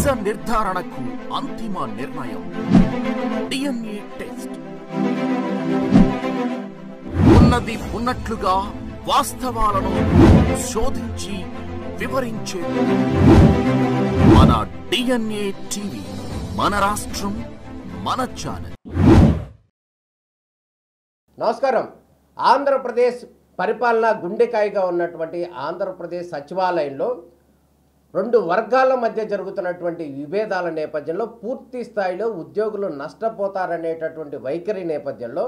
నిజ నిర్ధారణకు అంతిమ నిర్ణయం డిఎన్ఏ టెస్ట్. ఉన్నది ఉన్నట్లుగా వాస్తవాలను శోధించి వివరించే మన డిఎన్ఏ టీవీ, మన రాష్ట్రం, మన ఛానల్. నమస్కారం. ఆంధ్రప్రదేశ్ పరిపాలన గుండెకాయగా ఉన్నటువంటి ఆంధ్రప్రదేశ్ సచివాలయంలో రెండు వర్గాల మధ్య జరుగుతున్నటువంటి విభేదాల నేపథ్యంలో పూర్తి స్థాయిలో ఉద్యోగులు నష్టపోతారనేటటువంటి వైఖరి నేపథ్యంలో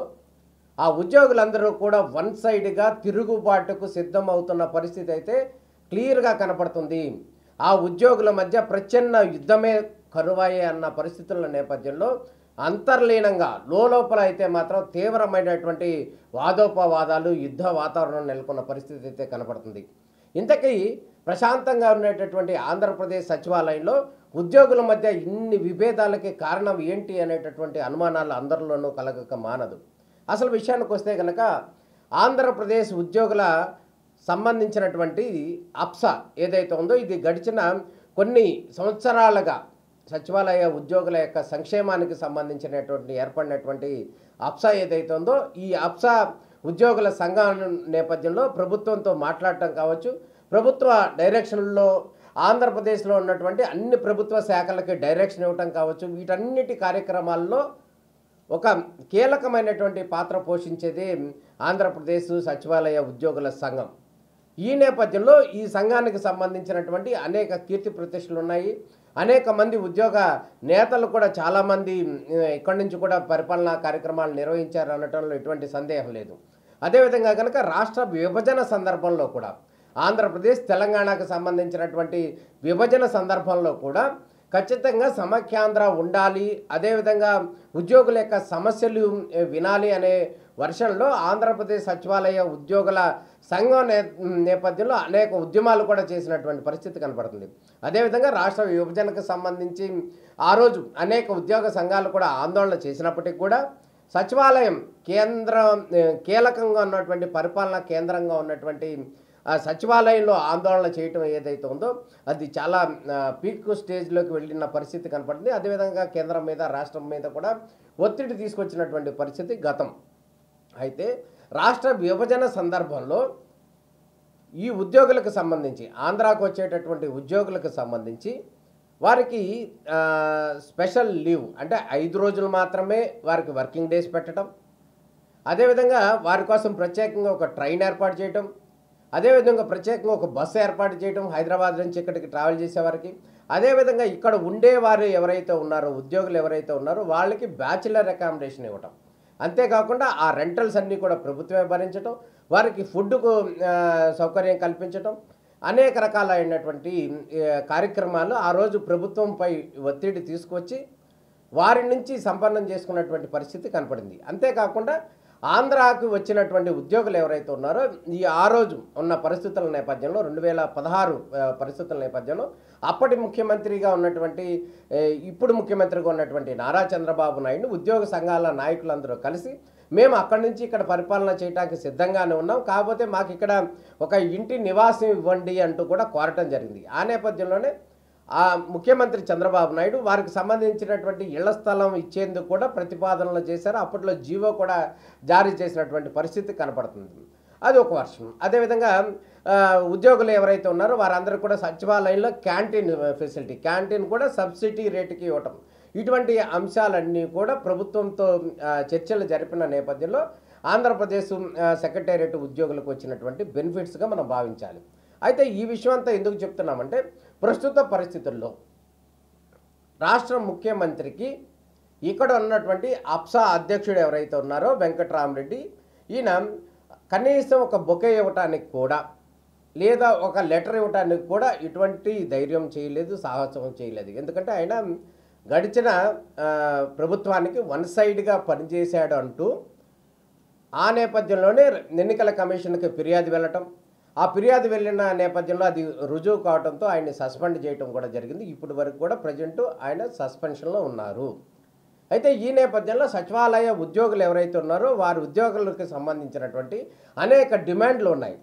ఆ ఉద్యోగులందరూ కూడా వన్ సైడ్గా తిరుగుబాటుకు సిద్ధమవుతున్న పరిస్థితి అయితే క్లియర్గా కనపడుతుంది. ఆ ఉద్యోగుల మధ్య ప్రచ్ఛన్న యుద్ధమే కరువాయే అన్న పరిస్థితుల నేపథ్యంలో అంతర్లీనంగా లోపల అయితే మాత్రం తీవ్రమైనటువంటి వాదోపవాదాలు, యుద్ధ వాతావరణం నెలకొన్న పరిస్థితి అయితే కనపడుతుంది. ఇంతకీ ప్రశాంతంగా ఉండేటటువంటి ఆంధ్రప్రదేశ్ సచివాలయంలో ఉద్యోగుల మధ్య ఇన్ని విభేదాలకి కారణం ఏంటి అనేటటువంటి అనుమానాలు అందరిలోనూ కలగక మానదు. అసలు విషయానికి వస్తే కనుక ఆంధ్రప్రదేశ్ ఉద్యోగుల సంబంధించినటువంటి అప్సా ఏదైతే ఉందో ఇది గడిచిన కొన్ని సంవత్సరాలుగా సచివాలయ ఉద్యోగుల యొక్క సంక్షేమానికి సంబంధించినటువంటి ఏర్పడినటువంటి అప్సా ఏదైతే ఉందో ఈ అప్సా ఉద్యోగుల సంఘం నేపథ్యంలో ప్రభుత్వంతో మాట్లాడటం కావచ్చు, ప్రభుత్వ డైరెక్షన్లో ఆంధ్రప్రదేశ్లో ఉన్నటువంటి అన్ని ప్రభుత్వ శాఖలకి డైరెక్షన్ ఇవ్వటం కావచ్చు, వీటన్నిటి కార్యక్రమాల్లో ఒక కీలకమైనటువంటి పాత్ర పోషించేది ఆంధ్రప్రదేశ్ సచివాలయ ఉద్యోగుల సంఘం. ఈ నేపథ్యంలో ఈ సంఘానికి సంబంధించినటువంటి అనేక కీర్తి ప్రతిష్టలు ఉన్నాయి. అనేక మంది ఉద్యోగ నేతలు కూడా చాలామంది ఇక్కడి నుంచి కూడా పరిపాలనా కార్యక్రమాలు నిర్వహించారు అనటంలో ఎటువంటి సందేహం లేదు. అదేవిధంగా కనుక రాష్ట్ర విభజన సందర్భంలో కూడా ఆంధ్రప్రదేశ్ తెలంగాణకు సంబంధించినటువంటి విభజన సందర్భంలో కూడా ఖచ్చితంగా సమైక్యాంధ్ర ఉండాలి, అదేవిధంగా ఉద్యోగుల యొక్క సమస్యలు వినాలి అనే వర్షంలో ఆంధ్రప్రదేశ్ సచివాలయ ఉద్యోగుల సంఘం నేపథ్యంలో అనేక ఉద్యమాలు కూడా చేసినటువంటి పరిస్థితి కనపడుతుంది. అదేవిధంగా రాష్ట్ర విభజనకు సంబంధించి ఆ రోజు అనేక ఉద్యోగ సంఘాలు కూడా ఆందోళన చేసినప్పటికీ కూడా సచివాలయం కీలకంగా ఉన్నటువంటి పరిపాలనా కేంద్రంగా ఉన్నటువంటి సచివాలయంలో ఆందోళన చేయటం ఏదైతే ఉందో అది చాలా పీక్ స్టేజ్లోకి వెళ్ళిన పరిస్థితి కనపడుతుంది. అదేవిధంగా కేంద్రం మీద, రాష్ట్రం మీద కూడా ఒత్తిడి తీసుకొచ్చినటువంటి పరిస్థితి గతం. అయితే రాష్ట్ర విభజన సందర్భంలో ఈ ఉద్యోగులకు సంబంధించి, ఆంధ్రాకు వచ్చేటటువంటి ఉద్యోగులకు సంబంధించి వారికి స్పెషల్ లీవ్ అంటే 5 రోజులు మాత్రమే వారికి వర్కింగ్ డేస్ పెట్టడం, అదేవిధంగా వారి కోసం ప్రత్యేకంగా ఒక ట్రైన్ ఏర్పాటు చేయటం, అదేవిధంగా ప్రత్యేకంగా ఒక బస్సు ఏర్పాటు చేయటం హైదరాబాద్ నుంచి ఇక్కడికి ట్రావెల్ చేసేవారికి, అదేవిధంగా ఇక్కడ ఉండేవారు ఎవరైతే ఉన్నారో, ఉద్యోగులు ఎవరైతే ఉన్నారో వాళ్ళకి బ్యాచిలర్ అకామిడేషన్ ఇవ్వటం, అంతేకాకుండా ఆ రెంటల్స్ అన్నీ కూడా ప్రభుత్వమే భరించటం, వారికి ఫుడ్కు సౌకర్యం కల్పించటం, అనేక రకాలైనటువంటి కార్యక్రమాలు ఆ రోజు ప్రభుత్వంపై ఒత్తిడి తీసుకొచ్చి వారి నుంచి సంపన్నం చేసుకున్నటువంటి పరిస్థితి కనపడింది. అంతేకాకుండా ఆంధ్రాకు వచ్చినటువంటి ఉద్యోగులు ఎవరైతే ఉన్నారో ఆ రోజు ఉన్న పరిస్థితుల నేపథ్యంలో 2016 పరిస్థితుల నేపథ్యంలో అప్పటి ముఖ్యమంత్రిగా ఉన్నటువంటి, ఇప్పుడు ముఖ్యమంత్రిగా ఉన్నటువంటి నారా చంద్రబాబు నాయుడు ఉద్యోగ సంఘాల నాయకులందరూ కలిసి మేము అక్కడి నుంచి ఇక్కడ పరిపాలన చేయడానికి సిద్ధంగానే ఉన్నాం, కాకపోతే మాకు ఇక్కడ ఒక ఇంటి నివాసం ఇవ్వండి అంటూ కూడా కోరటం జరిగింది. ఆ నేపథ్యంలోనే ఆ ముఖ్యమంత్రి చంద్రబాబు నాయుడు వారికి సంబంధించినటువంటి ఇళ్ల స్థలం ఇచ్చేందుకు కూడా ప్రతిపాదనలు చేశారు. అప్పట్లో జీవో కూడా జారీ చేసినటువంటి పరిస్థితి కనపడుతుంది. అది ఒక వర్షం. అదేవిధంగా ఉద్యోగులు ఎవరైతే ఉన్నారో వారందరూ కూడా సచివాలయంలో క్యాంటీన్ కూడా సబ్సిడీ రేటుకి ఇవ్వటం, ఇటువంటి అంశాలన్నీ కూడా ప్రభుత్వంతో చర్చలు జరిపిన నేపథ్యంలో ఆంధ్రప్రదేశ్ సెక్రటేరియట్ ఉద్యోగులకు వచ్చినటువంటి బెనిఫిట్స్గా మనం భావించాలి. అయితే ఈ విషయం అంతా ఎందుకు చెప్తున్నామంటే ప్రస్తుత పరిస్థితుల్లో రాష్ట్ర ముఖ్యమంత్రికి ఇక్కడ ఉన్నటువంటి అప్సా అధ్యక్షుడు ఎవరైతే ఉన్నారో వెంకట్రామరెడ్డి, ఈయన కనీసం ఒక బొకే ఇవ్వటానికి కూడా లేదా ఒక లెటర్ ఇవ్వటానికి కూడా ఇటువంటి ధైర్యం చేయలేదు, సాహసం చేయలేదు. ఎందుకంటే ఆయన గడిచిన ప్రభుత్వానికి వన్ సైడ్గా పనిచేశాడు అంటూ ఆ నేపథ్యంలోనే ఎన్నికల కమిషన్కి ఫిర్యాదు వెళ్ళటం, ఆ ఫిర్యాదు వెళ్ళిన నేపథ్యంలో అది రుజువు కావడంతో ఆయన్ని సస్పెండ్ చేయడం కూడా జరిగింది. ఇప్పటి వరకు కూడా ప్రజెంట్ ఆయన సస్పెన్షన్లో ఉన్నారు. అయితే ఈ నేపథ్యంలో సచివాలయ ఉద్యోగులు ఎవరైతే ఉన్నారో వారి ఉద్యోగులకు సంబంధించినటువంటి అనేక డిమాండ్లు ఉన్నాయి.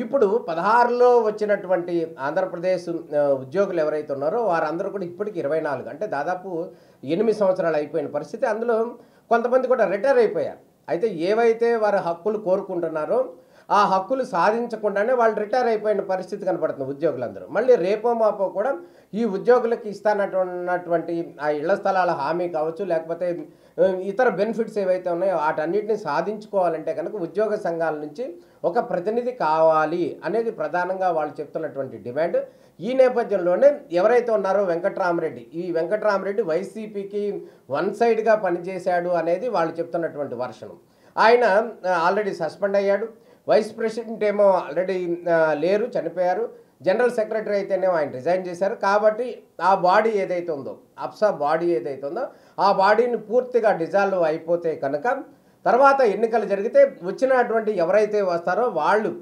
ఇప్పుడు 16లో వచ్చినటువంటి ఆంధ్రప్రదేశ్ ఉద్యోగులు ఎవరైతే ఉన్నారో వారందరూ కూడా ఇప్పటికి 24 అంటే దాదాపు 8 సంవత్సరాలు అయిపోయిన పరిస్థితి. అందులో కొంతమంది కూడా రిటైర్ అయిపోయారు. అయితే ఏవైతే వారి హక్కులు కోరుకుంటున్నారో ఆ హక్కులు సాధించకుండానే వాళ్ళు రిటైర్ అయిపోయిన పరిస్థితి కనపడుతుంది ఉద్యోగులందరూ. మళ్ళీ రేపో మాపో కూడా ఈ ఉద్యోగులకు ఇస్తానటువంటి ఆ ఇళ్ల స్థలాల హామీ కావచ్చు, లేకపోతే ఇతర బెనిఫిట్స్ ఏవైతే ఉన్నాయో వాటన్నిటిని సాధించుకోవాలంటే కనుక ఉద్యోగ సంఘాల నుంచి ఒక ప్రతినిధి కావాలి అనేది ప్రధానంగా వాళ్ళు చెప్తున్నటువంటి డిమాండ్. ఈ నేపథ్యంలోనే ఎవరైతే ఉన్నారో వెంకట్రామరెడ్డి, ఈ వెంకట్రామరెడ్డి వైసీపీకి వన్ సైడ్గా పనిచేశాడు అనేది వాళ్ళు చెప్తున్నటువంటి వర్షనం. ఆయన ఆల్రెడీ సస్పెండ్ అయ్యాడు. వైస్ ప్రెసిడెంట్ ఏమో ఆల్రెడీ లేరు, చనిపోయారు. జనరల్ సెక్రటరీ అయితేనేమో ఆయన రిజైన్ చేశారు. కాబట్టి ఆ బాడీ ఏదైతే ఉందో, అప్సా బాడీ ఏదైతే ఉందో ఆ బాడీని పూర్తిగా డిజాల్వ్ అయిపోతే కనుక తర్వాత ఎన్నికలు జరిగితే వచ్చినటువంటి ఎవరైతే వస్తారో వాళ్ళు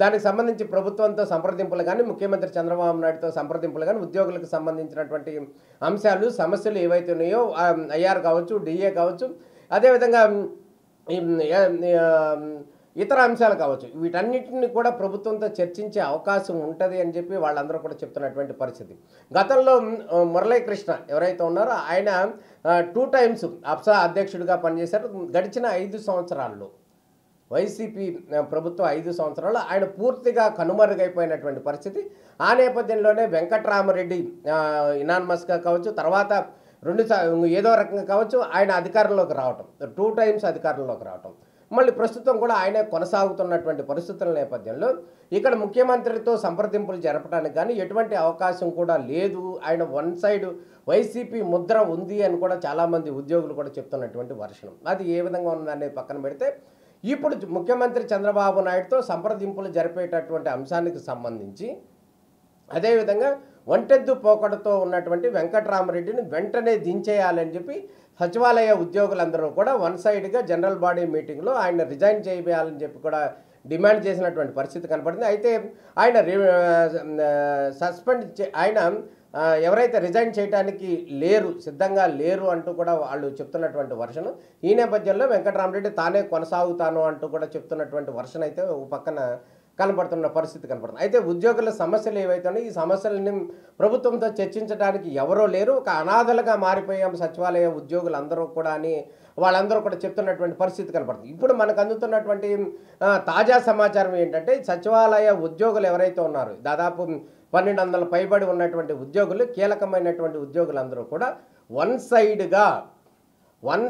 దానికి సంబంధించి ప్రభుత్వంతో సంప్రదింపులు కానీ, ముఖ్యమంత్రి చంద్రబాబు నాయుడుతో సంప్రదింపులు కానీ, ఉద్యోగులకు సంబంధించినటువంటి అంశాలు సమస్యలు ఏవైతే ఉన్నాయో ఐఆర్ కావచ్చు, డిఏ కావచ్చు, అదేవిధంగా ఇతర అంశాలు కావచ్చు, వీటన్నిటిని కూడా ప్రభుత్వంతో చర్చించే అవకాశం ఉంటుంది అని చెప్పి వాళ్ళందరూ కూడా చెప్తున్నటువంటి పరిస్థితి. గతంలో మురళీకృష్ణ ఎవరైతే ఉన్నారో ఆయన 2 టైమ్స్ అప్సా అధ్యక్షుడిగా పనిచేశారు. గడిచిన 5 సంవత్సరాల్లో వైసీపీ ప్రభుత్వం 5 సంవత్సరాలు ఆయన పూర్తిగా కనుమరుగైపోయినటువంటి పరిస్థితి. ఆ నేపథ్యంలోనే వెంకట్రామరెడ్డి ఇనాన్మస్గా కావచ్చు, తర్వాత ఏదో రకంగా కావచ్చు ఆయన అధికారంలోకి రావటం, 2 టైమ్స్ అధికారంలోకి రావటం, మళ్ళీ ప్రస్తుతం కూడా ఆయనే కొనసాగుతున్నటువంటి పరిస్థితుల నేపథ్యంలో ఇక్కడ ముఖ్యమంత్రితో సంప్రదింపులు జరపడానికి కానీ ఎటువంటి అవకాశం కూడా లేదు. ఆయన వన్ సైడ్ వైసీపీ ముద్ర ఉంది అని కూడా చాలామంది ఉద్యోగులు కూడా చెప్తున్నటువంటి వర్షనం. అది ఏ విధంగా ఉందనేది పక్కన పెడితే ఇప్పుడు ముఖ్యమంత్రి చంద్రబాబు నాయుడుతో సంప్రదింపులు జరిపేటటువంటి అంశానికి సంబంధించి అదేవిధంగా ఒంటెద్దు పోకడతో ఉన్నటువంటి వెంకట్రామరెడ్డిని వెంటనే దించేయాలని చెప్పి సచివాలయ ఉద్యోగులందరూ కూడా వన్ సైడ్గా జనరల్ బాడీ మీటింగ్లో ఆయన రిజైన్ చేయాలని చెప్పి కూడా డిమాండ్ చేసినటువంటి పరిస్థితి కనపడింది. అయితే ఆయన ఆయన ఎవరైతే రిజైన్ చేయడానికి సిద్ధంగా లేరు అంటూ కూడా వాళ్ళు చెప్తున్నటువంటి వర్షన్. ఈ నేపథ్యంలో వెంకట్రామరెడ్డి తానే కొనసాగుతాను అంటూ కూడా చెప్తున్నటువంటి వర్షన్ అయితే ఒక పక్కన కనపడుతున్న పరిస్థితి కనపడుతుంది. అయితే ఉద్యోగుల సమస్యలు ఏవైతే ఉన్నాయో ఈ సమస్యలని ప్రభుత్వంతో చర్చించడానికి ఎవరో లేరు, ఒక అనాథలుగా మారిపోయాం సచివాలయ ఉద్యోగులు అందరూ కూడా అని వాళ్ళందరూ కూడా చెప్తున్నటువంటి పరిస్థితి కనపడుతుంది. ఇప్పుడు మనకు అందుతున్నటువంటి తాజా సమాచారం ఏంటంటే సచివాలయ ఉద్యోగులు ఎవరైతే ఉన్నారో దాదాపు 1200 పైబడి ఉన్నటువంటి ఉద్యోగులు, కీలకమైనటువంటి ఉద్యోగులందరూ కూడా వన్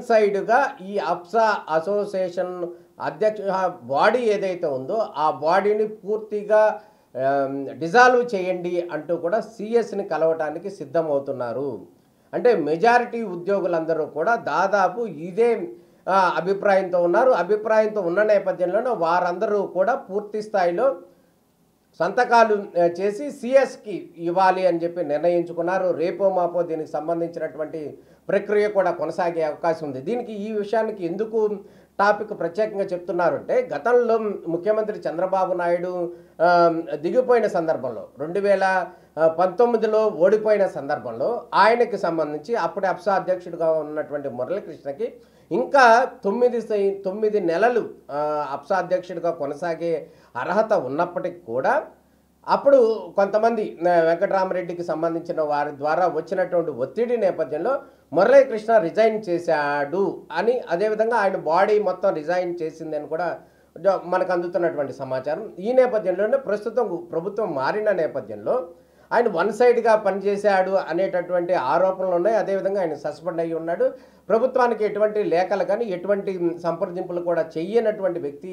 సైడ్గా ఈ అప్సా అసోసియేషన్ అధ్యక్ష బాడీ ఏదైతే ఉందో ఆ బాడీని పూర్తిగా డిజాల్వ్ చేయండి అంటూ కూడా సిఎస్ని కలవటానికి సిద్ధమవుతున్నారు. అంటే మెజారిటీ ఉద్యోగులందరూ కూడా దాదాపు ఇదే అభిప్రాయంతో ఉన్నారు. అభిప్రాయంతో ఉన్న నేపథ్యంలోనే వారందరూ కూడా పూర్తి స్థాయిలో సంతకాలు చేసి సిఎస్కి ఇవ్వాలి అని చెప్పి నిర్ణయించుకున్నారు. రేపో మాపో దీనికి సంబంధించినటువంటి ప్రక్రియ కూడా కొనసాగే అవకాశం ఉంది. ఈ విషయానికి ఎందుకు టాపిక్ ప్రత్యేకంగా చెప్తున్నారంటే గతంలో ముఖ్యమంత్రి చంద్రబాబు నాయుడు దిగిపోయిన సందర్భంలో 2019లో ఓడిపోయిన సందర్భంలో ఆయనకి సంబంధించి అప్పుడే అప్సా అధ్యక్షుడిగా ఉన్నటువంటి మురళీకృష్ణకి ఇంకా 9 నెలలు అప్సా అధ్యక్షుడిగా కొనసాగే అర్హత ఉన్నప్పటికీ కూడా అప్పుడు కొంతమంది వెంకట్రామరెడ్డికి సంబంధించిన వారి ద్వారా వచ్చినటువంటి ఒత్తిడి నేపథ్యంలో మురళీకృష్ణ రిజైన్ చేశాడు అని, అదేవిధంగా ఆయన బాడీ మొత్తం రిజైన్ చేసిందని కూడా మనకు అందుతున్నటువంటి సమాచారం. ఈ నేపథ్యంలోనే ప్రస్తుతం ప్రభుత్వం మారిన నేపథ్యంలో ఆయన వన్ సైడ్గా పనిచేశాడు అనేటటువంటి ఆరోపణలు ఉన్నాయి. అదేవిధంగా ఆయన సస్పెండ్ అయ్యి ఉన్నాడు. ప్రభుత్వానికి ఎటువంటి లేఖలు కానీ ఎటువంటి సంప్రదింపులు కూడా చెయ్యనటువంటి వ్యక్తి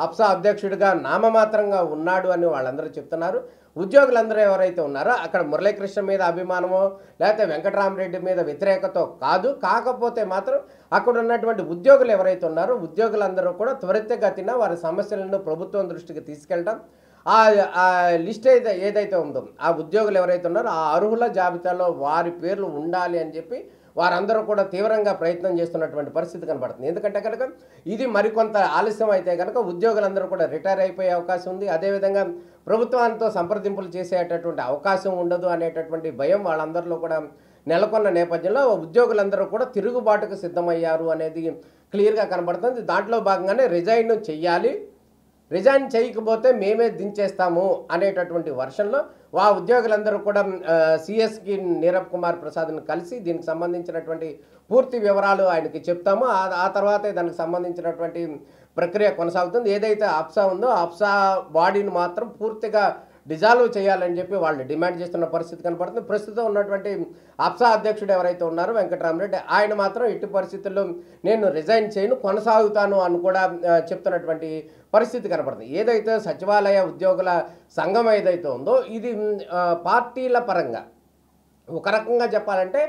అప్సా అధ్యక్షుడిగా నామమాత్రంగా ఉన్నాడు అని వాళ్ళందరూ చెప్తున్నారు. ఉద్యోగులందరూ ఎవరైతే ఉన్నారో అక్కడ మురళీకృష్ణ మీద అభిమానమో లేకపోతే వెంకట్రామరెడ్డి మీద వ్యతిరేకతో కాదు, కాకపోతే మాత్రం అక్కడ ఉన్నటువంటి ఉద్యోగులు ఎవరైతే ఉన్నారో ఉద్యోగులందరూ కూడా త్వరితగతిన వారి సమస్యలను ప్రభుత్వం దృష్టికి తీసుకెళ్ళడం, ఆ లిస్ట్ ఏదైతే ఉందో ఆ ఉద్యోగులు ఎవరైతే ఉన్నారో ఆ అర్హుల జాబితాలో వారి పేర్లు ఉండాలి అని చెప్పి వారందరూ కూడా తీవ్రంగా ప్రయత్నం చేస్తున్నటువంటి పరిస్థితి కనబడుతుంది. ఎందుకంటే కనుక ఇది మరికొంత ఆలస్యం అయితే కనుక ఉద్యోగులందరూ కూడా రిటైర్ అయిపోయే అవకాశం ఉంది. అదేవిధంగా ప్రభుత్వాలతో సంప్రదింపులు చేసేటటువంటి అవకాశం ఉండదు అనేటటువంటి భయం వాళ్ళందరిలో కూడా నెలకొన్న నేపథ్యంలో ఉద్యోగులందరూ కూడా తిరుగుబాటుకు సిద్ధమయ్యారు అనేది క్లియర్గా కనబడుతుంది. దాంట్లో భాగంగానే రిజైన్ చెయ్యాలి, రిజైన్ చేయకపోతే మేమే దించేస్తాము అనేటటువంటి వర్షన్లో ఆ ఉద్యోగులందరూ కూడా సిఎస్కి నీరబ్ కుమార్ ప్రసాద్ని కలిసి దీనికి సంబంధించినటువంటి పూర్తి వివరాలు ఆయనకి చెప్తాము. ఆ తర్వాతే దానికి సంబంధించినటువంటి ప్రక్రియ కొనసాగుతుంది. ఏదైతే అప్సా ఉందో అప్సా బాడీని మాత్రం పూర్తిగా డిజాల్వ్ చేయాలని చెప్పి వాళ్ళు డిమాండ్ చేస్తున్న పరిస్థితి కనపడుతుంది. ప్రస్తుతం ఉన్నటువంటి అప్సా అధ్యక్షుడు ఎవరైతే ఉన్నారో వెంకటరామరెడ్డి, ఆయన మాత్రం ఎట్టి పరిస్థితుల్లో నేను రిజైన్ చేయను, కొనసాగుతాను అని కూడా చెప్తున్నటువంటి పరిస్థితి కనపడుతుంది. ఏదైతే సచివాలయ ఉద్యోగుల సంఘం ఏదైతే ఉందో ఇది పార్టీల పరంగా ఒక రకంగా చెప్పాలంటే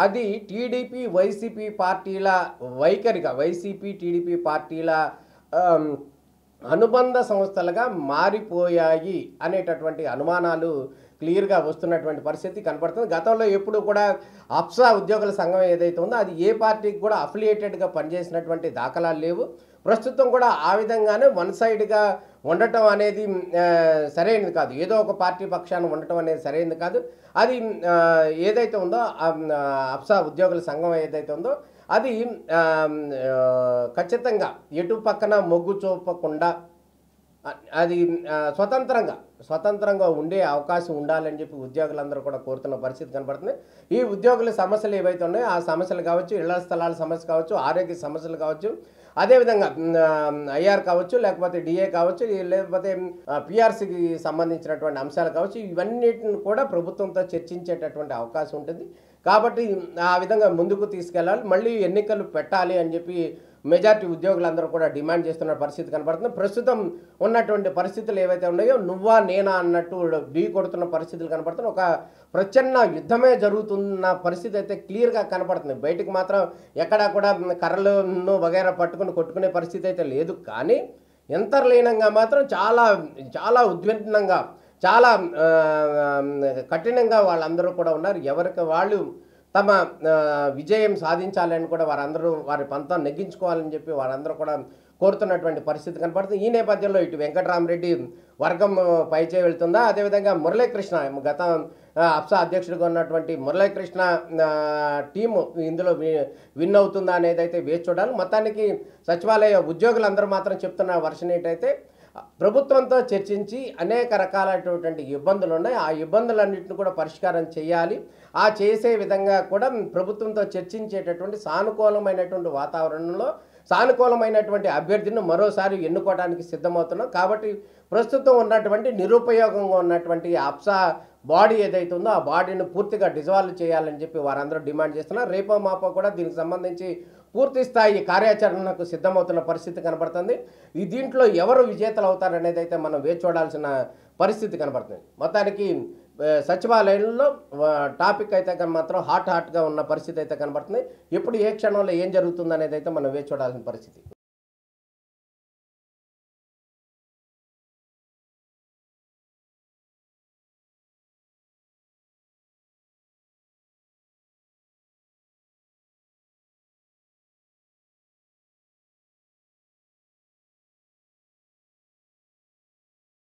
అది టీడీపీ వైసీపీ పార్టీల వైఖరిగా, వైసీపీ టీడీపీ పార్టీల అనుబంధ సంస్థలుగా మారిపోయాయి అనేటటువంటి అనుమానాలు క్లియర్గా వస్తున్నటువంటి పరిస్థితి కనపడుతుంది. గతంలో ఎప్పుడు కూడా అప్సా ఉద్యోగుల సంఘం ఏదైతే ఉందో అది ఏ పార్టీకి కూడా అఫిలియేటెడ్గా పనిచేసినటువంటి దాఖలాలు లేవు. ప్రస్తుతం కూడా ఆ విధంగానే వన్ సైడ్గా ఉండటం అనేది సరైనది కాదు. ఏదో ఒక పార్టీ పక్షాన ఉండటం అనేది సరైనది కాదు. అది ఏదైతే ఉందో అప్సా ఉద్యోగుల సంఘం ఏదైతే ఉందో అది ఖచ్చితంగా ఎటు పక్కన మొగ్గు చూపకుండా అది స్వతంత్రంగా ఉండే అవకాశం ఉండాలని చెప్పి ఉద్యోగులందరూ కూడా కోరుతున్న పరిస్థితి కనపడుతుంది. ఈ ఉద్యోగుల సమస్యలు ఏవైతే ఉన్నాయో ఆ సమస్యలు కావచ్చు, ఇళ్ల స్థలాల సమస్య కావచ్చు, ఆరోగ్య సమస్యలు కావచ్చు, అదేవిధంగా ఐఆర్ కావచ్చు, లేకపోతే డిఏ కావచ్చు, లేకపోతే పిఆర్సీకి సంబంధించినటువంటి అంశాలు కావచ్చు, ఇవన్నిటిని కూడా ప్రభుత్వంతో చర్చించేటటువంటి అవకాశం ఉంటుంది. కాబట్టి ఆ విధంగా ముందుకు తీసుకెళ్ళాలి, మళ్ళీ ఎన్నికలు పెట్టాలి అని చెప్పి మెజారిటీ ఉద్యోగులందరూ కూడా డిమాండ్ చేస్తున్న పరిస్థితి కనపడుతుంది. ప్రస్తుతం ఉన్నటువంటి పరిస్థితులు ఏవైతే ఉన్నాయో నువ్వా నేనా అన్నట్టు ఢీ కొడుతున్న పరిస్థితులు కనపడుతున్నాయి. ఒక ప్రచన్న యుద్ధమే జరుగుతున్న పరిస్థితి అయితే క్లియర్గా కనపడుతుంది. బయటకు మాత్రం ఎక్కడా కూడా కర్రలను వగైరా పట్టుకుని కొట్టుకునే పరిస్థితి అయితే లేదు. కానీ అంతర్లీనంగా మాత్రం చాలా ఉద్విగ్నంగా, చాలా కఠినంగా వాళ్ళందరూ కూడా ఉన్నారు. ఎవరికి వాళ్ళు తమ విజయం సాధించాలని కూడా వారందరూ వారి పంతం నెగ్గించుకోవాలని చెప్పి వారందరూ కూడా కోరుతున్నటువంటి పరిస్థితి కనపడుతుంది. ఈ నేపథ్యంలో ఇటు వెంకటరామరెడ్డి వర్గం పైచే వెళ్తుందా, అదేవిధంగా మురళీకృష్ణ గత అప్సా అధ్యక్షుడిగా ఉన్నటువంటి మురళీకృష్ణ టీము ఇందులో విన్ అవుతుందా అనేది అయితే వేచి చూడాలి. మొత్తానికి సచివాలయ ఉద్యోగులందరూ మాత్రం చెప్తున్న వర్షన్ ఏంటైతే ప్రభుత్వంతో చర్చించి అనేక రకాలైనటువంటి ఇబ్బందులు ఉన్నాయి, ఆ ఇబ్బందులన్నింటిని కూడా పరిష్కారం చేయాలి. ఆ చేసే విధంగా కూడా ప్రభుత్వంతో చర్చించేటటువంటి సానుకూలమైనటువంటి వాతావరణంలో సానుకూలమైనటువంటి అభ్యర్థిని మరోసారి ఎన్నుకోవడానికి సిద్ధమవుతున్నాం. కాబట్టి ప్రస్తుతం ఉన్నటువంటి నిరుపయోగంగా ఉన్నటువంటి అప్సా బాడీ ఏదైతే ఉందో ఆ బాడీని పూర్తిగా డిజాల్వ్ చేయాలని చెప్పి వారందరూ డిమాండ్ చేస్తున్నారు. రేపో మాపో కూడా దీనికి సంబంధించి పూర్తి స్థాయి కార్యాచరణకు సిద్ధమవుతున్న పరిస్థితి కనబడుతుంది. దీంట్లో ఎవరు విజేతలు అవుతారనేది అయితే మనం వేచి చూడాల్సిన పరిస్థితి కనబడుతుంది. మొత్తానికి సచివాలయంలో టాపిక్ అయితే మాత్రం హాట్గా ఉన్న పరిస్థితి అయితే కనబడుతుంది. ఎప్పుడు ఏ క్షణంలో ఏం జరుగుతుంది అనేది అయితే మనం వేచి చూడాల్సిన పరిస్థితి.